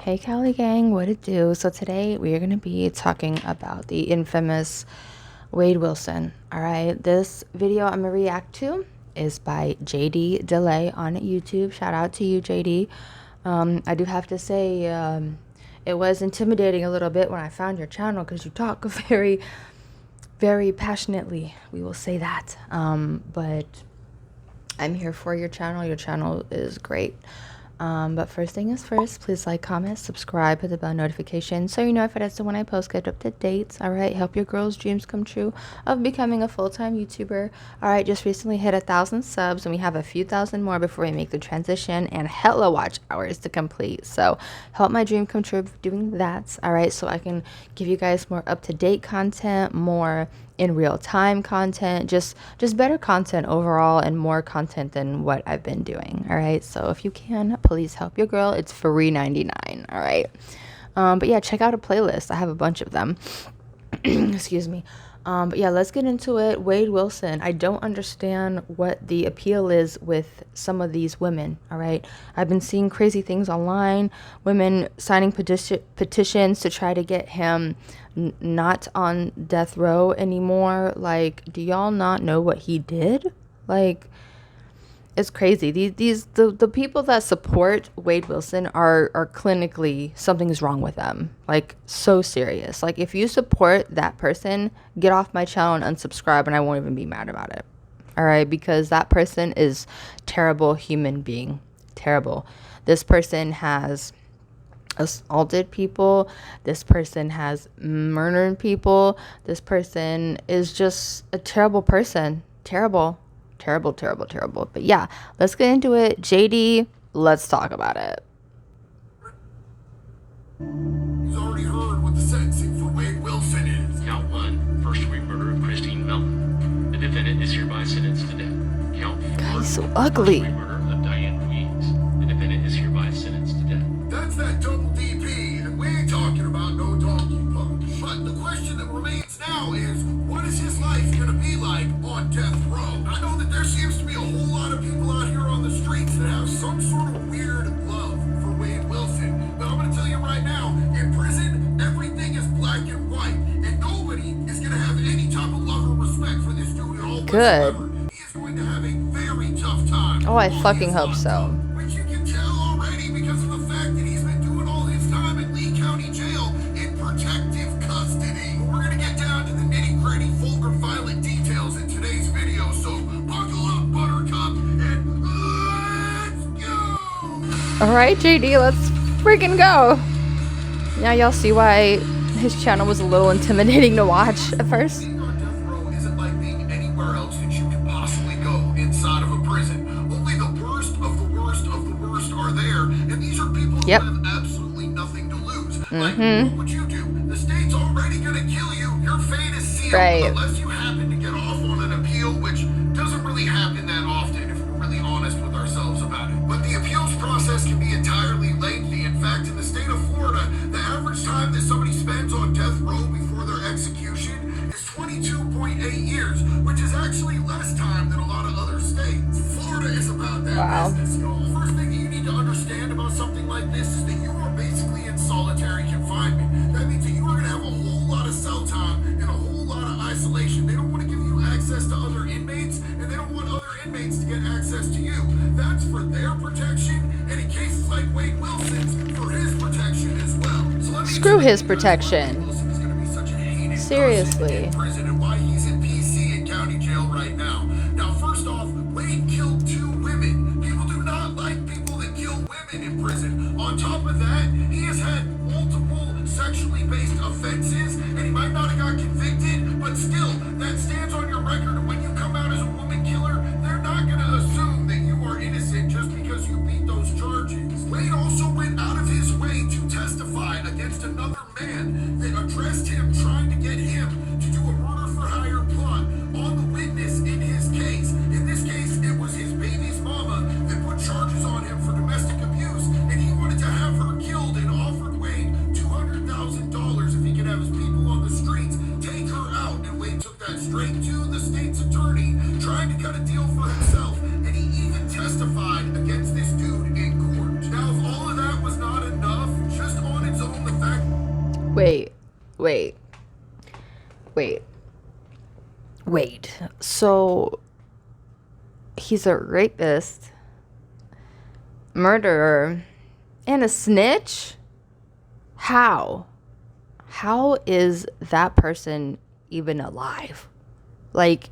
Hey Cali gang, what it do? So today we are going to be talking about the infamous Wade Wilson. Alright, this video I'm going to react to is by JD Delay on YouTube. Shout out to you, JD. I do have to say it was intimidating a little bit when I found your channel because you talk very, very passionately. We will say that. But I'm here for your channel. Your channel is great. But first thing is first, please like, comment, subscribe, hit the bell notification so you know if it is when I post, get up to dates. All right, help your girls' dreams come true of becoming a full-time YouTuber. All right, just recently hit 1,000 subs and we have a few thousand more before we make the transition and hella watch hours to complete. So help my dream come true of doing that. All right, so I can give you guys more up-to-date content, more in real time content, just better content overall, and more content than what I've been doing. All right, so if you can, please help your girl. It's free 99. All right, but yeah, check out a playlist. I have a bunch of them. Excuse me. But yeah, let's get into it. Wade Wilson, I don't understand what the appeal is with some of these women. All right, I've been seeing crazy things online, women signing petitions to try to get him not on death row anymore. Like, do y'all not know what he did? Like, it's crazy. The people that support Wade Wilson are clinically, something's wrong with them. Like, so serious. Like, if you support that person, get off my channel and unsubscribe, and I won't even be mad about it. All right, because that person is terrible human being. Terrible. This person has assaulted people. This person has murdered people. This person is just a terrible person. Terrible. But yeah, let's get into it. JD, let's talk about it. He's already heard what the sentencing for Wade Wilson is. Count 1, first-degree murder of Christine Melton. The defendant is hereby sentenced to death. Count 4, God, so ugly. first-degree murder of Diane Weeks. The defendant is hereby sentenced to death. That's that double DP, and we ain't talking about no donkey punch. But the question that remains now is, what is his life gonna be like on death row? I know that there seems to be a whole lot of people out here on the streets that have some sort of weird love for Wade Wilson. But I'm gonna tell you right now, in prison, everything is black and white, and nobody is gonna have any type of love or respect for this dude at all. Good. He is going to have a very tough time. Oh, I fucking hope so. Which you can tell already because of the fact that he's been doing all his time in Lee County Jail in protective custody. But we're gonna get down to the nitty-gritty, vulgar, violent details in today's video, so buckle up, Buttercup, and let's go! Alright, JD, let's freaking go. Now y'all see why his channel was a little intimidating to watch at first. Being on death row isn't like being anywhere else that you can possibly go inside of a prison. Only the worst of the worst of the worst are there, and these are people who have absolutely nothing to lose. Like, what would you do? The state's already gonna kill you. Your fate is sealed, unless you happen to get off on an appeal, which doesn't really happen that often if we're really honest with ourselves about it. But the appeals process can be entirely lengthy. In fact, in the state of Florida, the average time that somebody spends on death row before their execution is 22.8 years, which is actually less time than a lot of other states. Florida is about that business, y'all. First thing that you need to understand about something like this is that you are basically in solitary confinement. That means that you are going to have a whole lot of cell time and a whole lot of isolation. They don't want to give you access to other inmates, and they don't want other inmates to get access to you. That's for their protection, and in cases like Wade Wilson's, for his protection as well. So let me Screw his protection. Wilson is going to be such a hated Seriously. person in prison, and why he's in PC in county jail right now. Now, first off, Wade killed 2 women. People do not like people that kill women in prison. On top of that, he has had multiple sexually based offenses, and he might not have got convicted, but still, that stands on your record. And when you come out as a woman killer, they're not going to assume that you are innocent just because you beat those charges. Wade also went out of his way to testify against another man that addressed him, trying to get him to do a murder for hire plot on the witness in his case. In this case, it was his baby's mama that put charges on him for domestic abuse, and he wanted to have her killed and offered Wade $200,000 if he could have his people on the streets take her out. And Wade took that straight to the state's attorney. Wait. So he's a rapist, murderer, and a snitch? How is that person even alive? Like,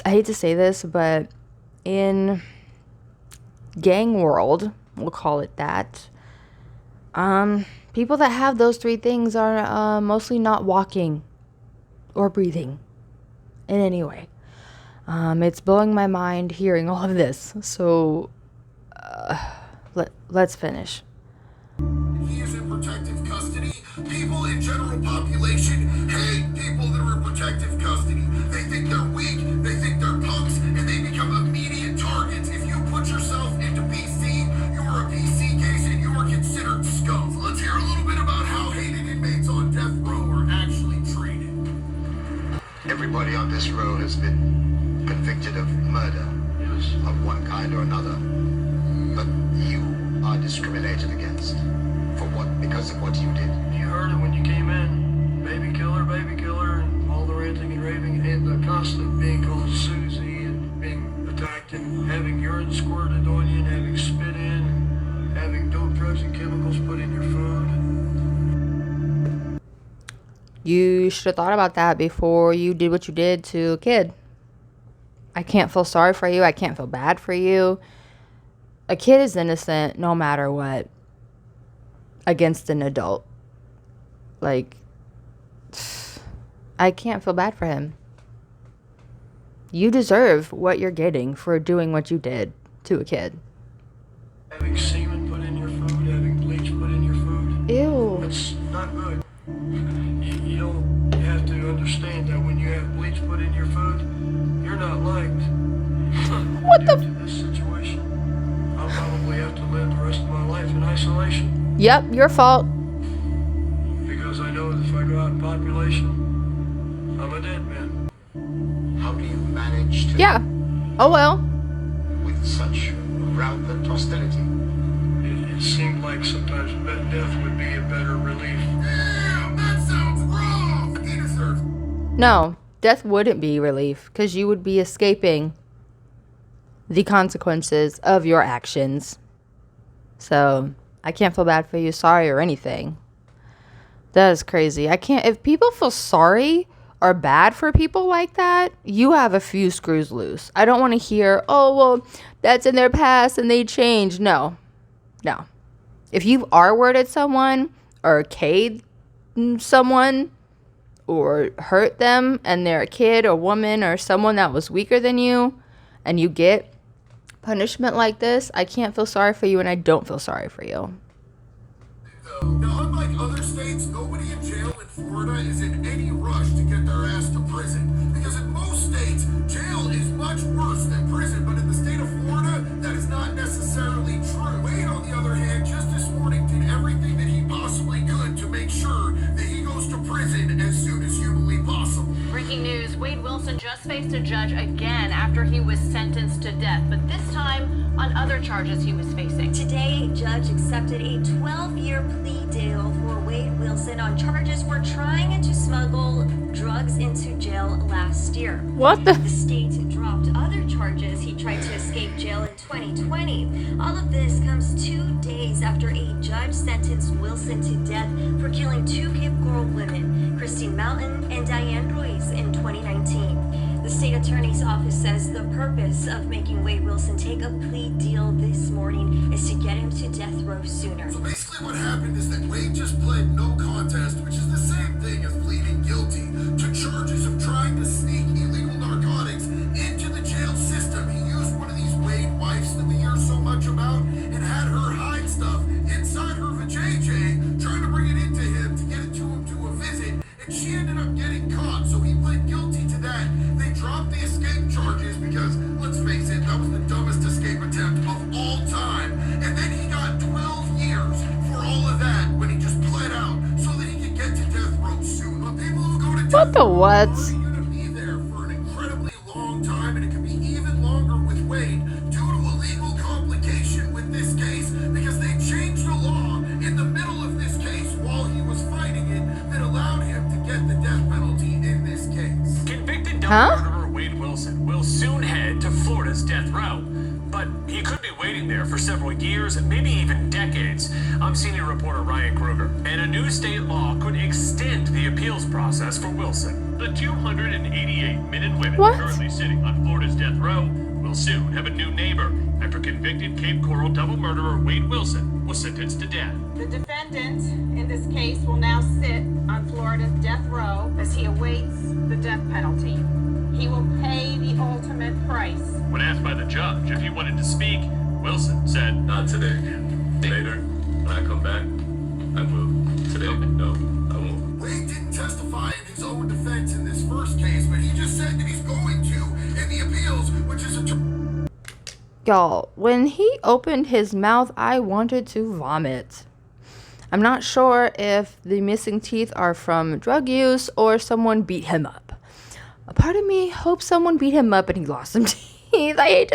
I hate to say this, but in gang world, we'll call it that, people that have those three things are mostly not walking or breathing in any way. It's blowing my mind hearing all of this. So let's finish. He is in protective custody. People in general population hate people that are in protective custody. They think they're weak, they think they're punks, and they become immediate targets. If you put yourself into PC, you are a PC case and you are considered scum. So let's hear a little bit about how hated inmates on death row are actually treated. Everybody on this row has been convicted of murder of one kind or another. But you are discriminated against. For what? Because of what you did. You heard it when you came in. Baby killer, and all the ranting and raving, and the constant being called Susie, and being attacked, and having urine squirted on you, and having spit in, and having dope, drugs, and chemicals put in your food. You should have thought about that before you did what you did to a kid. I can't feel sorry for you. I can't feel bad for you. A kid is innocent no matter what against an adult. Like, I can't feel bad for him. You deserve what you're getting for doing what you did to a kid. Having semen put in your food, having bleach put in your food. Ew. That's not good. You have to understand that when you have bleach put in your food, you're not liked. What the? Due to this situation, I'll probably have to live the rest of my life in isolation. Yep, your fault. Because I know that if I go out in population, I'm a dead man. How do you manage to... Yeah. Oh well. With such rampant hostility? It seemed like sometimes death would be a better relief. Damn, that sounds wrong. He deserves. No, death wouldn't be relief because you would be escaping the consequences of your actions. So I can't feel bad for you, sorry, or anything. That is crazy. I can't. If people feel sorry or bad for people like that, you have a few screws loose. I don't want to hear, oh, well, that's in their past and they changed. No. If you've R-worded someone or K'd someone or hurt them and they're a kid or woman or someone that was weaker than you and you get punishment like this, I can't feel sorry for you and I don't feel sorry for you. Now, unlike other states, nobody in jail in Florida is in any rush to get their ass to prison. Because in most states, jail is much worse than prison. But in the state of Florida, that is not necessarily true. Wade, on the other hand, just this morning did everything that he possibly could to make sure that he goes to prison as soon as humanly possible. Breaking news, Wade Wilson just faced a judge again after he was sentenced to death, but this time on other charges he was facing. Today, a judge accepted a 12-year plea deal for Wade Wilson on charges for trying to smuggle drugs into jail last year. What the? The state dropped other charges. He tried to escape jail in 2020. All of this comes 2 days after a judge sentenced Wilson to death for killing 2 Cape Coral women, Christine Mountain and Diane Ruiz, in 2019. The state attorney's office says the purpose of making Wade Wilson take a plea deal this morning is to get him to death row sooner. So basically what happened is that Wade just pled no contest, which is the same thing as pleading guilty, to charges of trying to sneak illegal narcotics into the jail system. He used one of these Wade wipes that we hear so much about and had her hide stuff inside her vajayjay, trying to bring it into him to get it to him to a visit, and she ended up getting caught, so he pled guilty to that. They dropped the escape charges because, let's face it, that was the dumbest escape attempt of all time. And then he got 12 years for all of that when he just pled out so that he could get to death row soon. But people who go to death What the row what? are going to be there for an incredibly long time, and it could be even longer with Wade due to a legal complication with this case because they changed the law in the middle of this case while he was Huh? Murderer Wade Wilson will soon head to Florida's death row. But he could be waiting there for several years, maybe even decades. I'm senior reporter Ryan Kruger, and a new state law could extend the appeals process for Wilson. The 288 men and women currently sitting on Florida's death row will soon have a new neighbor after convicted Cape Coral double murderer Wade Wilson was sentenced to death. The defendant in this case will now sit on Florida's death row as he awaits the death penalty. He will pay the ultimate price. When asked by the judge if he wanted to speak, Wilson said, "Not today. Later, when I come back, I will. Today, no, I won't." Wade didn't testify in his own defense in this first case, but he just said that he's going to in the appeals, which is a... Y'all, when he opened his mouth, I wanted to vomit. I'm not sure if the missing teeth are from drug use or someone beat him up. A part of me hopes someone beat him up and he lost some teeth. I hate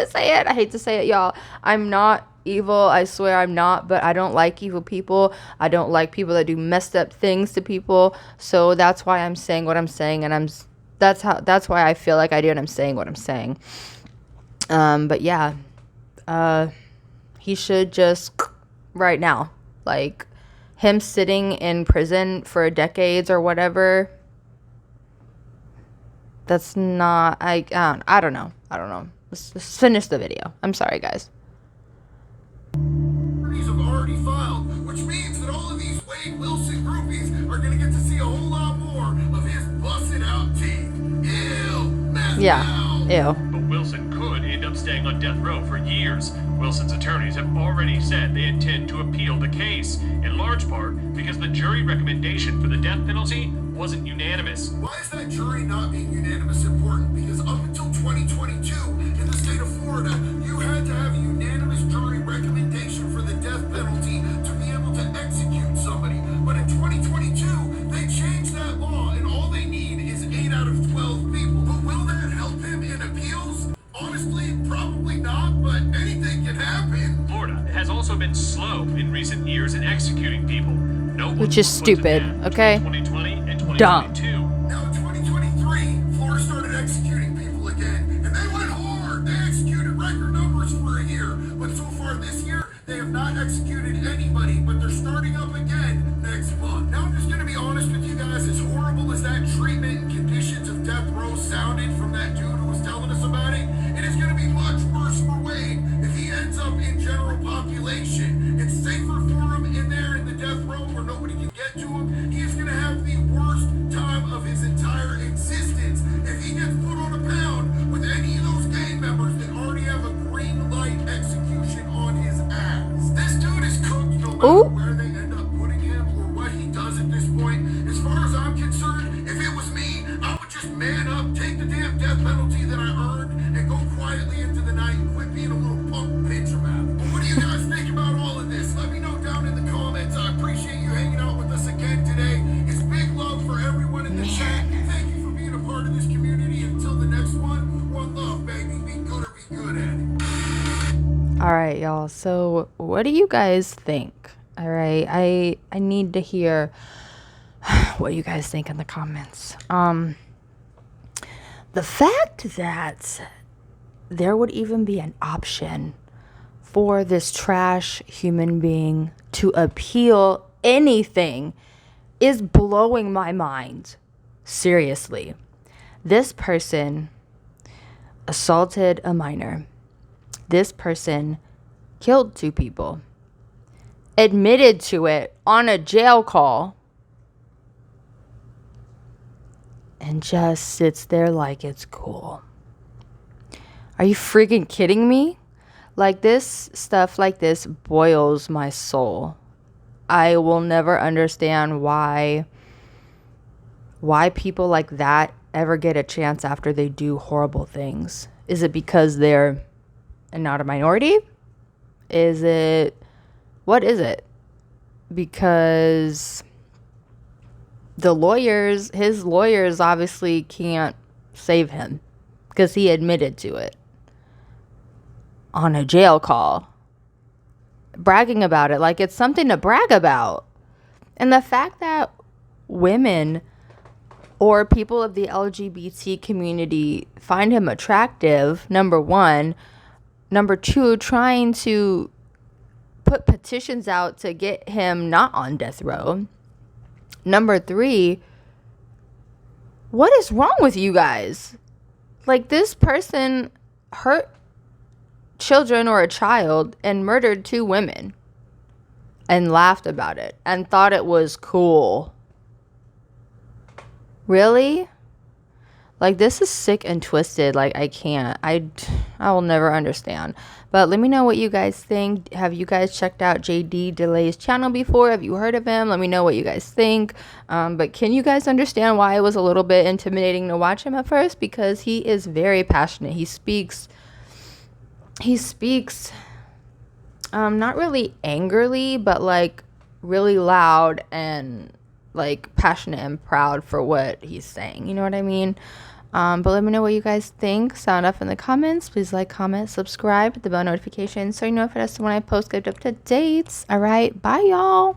to say it, y'all. I'm not evil. I swear I'm not, but I don't like evil people. I don't like people that do messed up things to people. So that's why I'm saying what I'm saying, and that's why I feel like I do, and I'm saying what I'm saying. But yeah, he should just right now, like him sitting in prison for decades or whatever. That's not, I don't know. Let's finish the video. I'm sorry, guys. Attorneys have already filed, which means that all of these Wade Wilson groupies are going to get to see a whole lot more of his busted out teeth. Ew. Messed out. Ew. But Wilson could end up staying on death row for years. Wilson's attorneys have already said they intend to appeal the case, in large part because the jury recommendation for the death penalty wasn't unanimous. Why is that jury not being unanimous important? Because up until 2022, in the state of Florida, you had to have a unanimous jury recommendation for the death penalty to be able to execute somebody. But in 2022, they changed that law, and all they need is 8 out of 12 people. But will that help him in appeals? Honestly, probably not, but anything can happen. Florida has also been slow in recent years in executing people. No one Which is was put to stupid, death okay? between 2020 and 2022. Dumb. Now in 2023, Florida started executing people again, and they went hard. They executed record numbers for a year, but so far this year, they have not executed anybody, but they're starting up again next month. Now I'm just going to be honest with you guys, as horrible as that treatment and conditions of death row sounded from that dude who was telling us about it, it is going to be much worse for Wade if he ends up in general population. It's safer for him in there in the death row where nobody can get to him. He is going to have the worst time of his entire existence if he gets put on a pound with any of those gang members that already have a green light execution on his ass. This dude is cooked no matter where they end up putting him or what he does at this point. As far as I'm concerned, if it was me, I would just man up, take the damn death penalty that I earned, and go quietly into the night and quit being a little punk bitch about it. But what do you guys think about all of this? Let me know down in the comments. I appreciate you hanging out with us again today. It's big love for everyone in the chat. Thank you for being a part of this community. Until the next one love, baby. Be good or be good at it. All right, y'all. So what do you guys think? All right. I need to hear what you guys think in the comments. The fact that there would even be an option for this trash human being to appeal anything is blowing my mind. Seriously. This person assaulted a minor. This person killed 2 people. Admitted to it on a jail call. And just sits there like it's cool. Are you freaking kidding me? Like, this stuff like this boils my soul. I will never understand why people like that ever get a chance after they do horrible things. Is it because they're not a minority? What is it? Because his lawyers obviously can't save him because he admitted to it on a jail call, bragging about it like it's something to brag about. And the fact that women or people of the LGBT community find him attractive, number one. Number two, trying to put petitions out to get him not on death row. Number three, what is wrong with you guys? Like, this person hurt children or a child and murdered 2 women and laughed about it and thought it was cool. Really? Like, this is sick and twisted. Like, I can't. I will never understand. But let me know what you guys think. Have you guys checked out JD DeLay's channel before? Have you heard of him? Let me know what you guys think. But can you guys understand why it was a little bit intimidating to watch him at first? Because he is very passionate. He speaks not really angrily, but like really loud and like passionate and proud for what he's saying. You know what I mean? But let me know what you guys think. Sound off in the comments. Please like, comment, subscribe, hit the bell notification so you know if it is when I post good updates. All right, bye y'all.